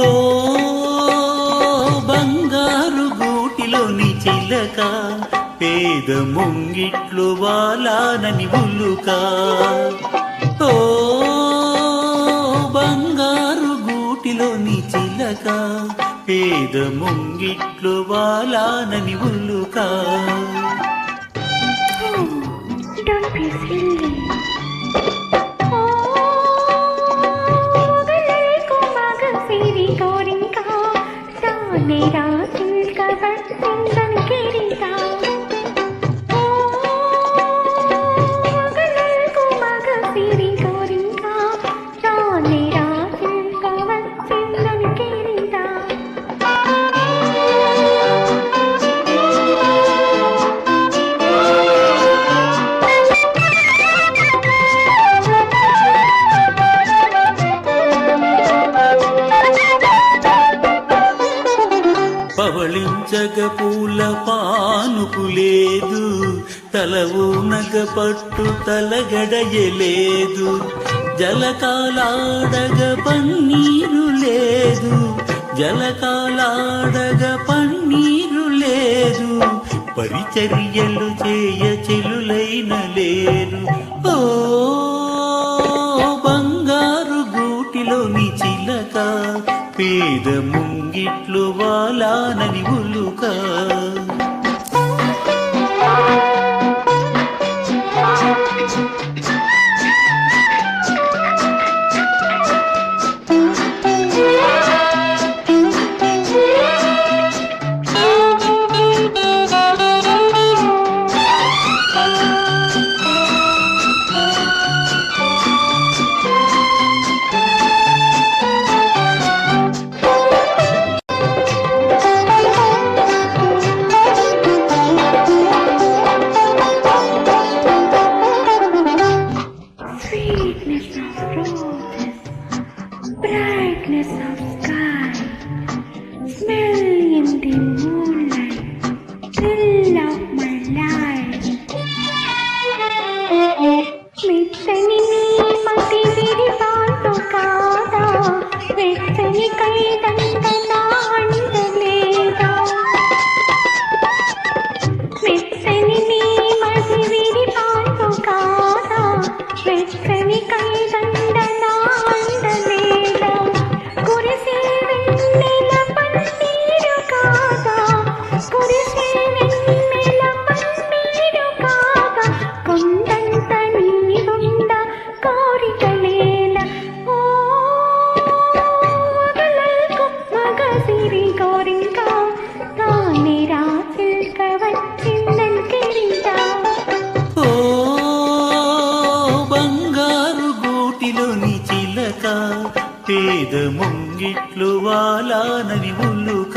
ఓ బంగారు గూటిలోని చిలక, పేద ముంగిట్లు వాలానని ఉల్లుక. ఓ బంగారు గూటిలోని చిలక, పేద ముంగిట్లు వాలానని ఉల్లుక. పవళించగ పూల పానుపు లేదు, తలవునగ పట్టు తలగడయలేదు. జలకాలాడగ పన్నీరు లేదు, జలకాలాడగ పన్నీరు లేదు. పరిచర్యలు చేయ చెలులైన లేరు. ఓ బంగారు గూటిలోని చిలక, పేద ముంగిట్లు వాలానని ఉల్లుక. Brightness of sky, smell in the moonlight, thrill of my life. మెత్తని నీ మతి విరిపాటు కాదా, వెచ్చని కైదండనా అందలేదా. మెత్తని నీ మతి విరిపాటు కాదా, వెచ్చని కైదండనా అందలేదా. కురిసే వెన్నెల పన్నీరు కాదా, కురిసే వెన్నెల పన్నీరు కాదా. కొండంత నీవుండ కోరికలేల. ఓ వగలకు మగసిరి కోరింక, తానే రాసిల్క వచ్చిందని కెరింత. ఓ బంగారు గూటిలోని చిలక, పేద ముంగిట్లు వాలానని ఉల్లుక.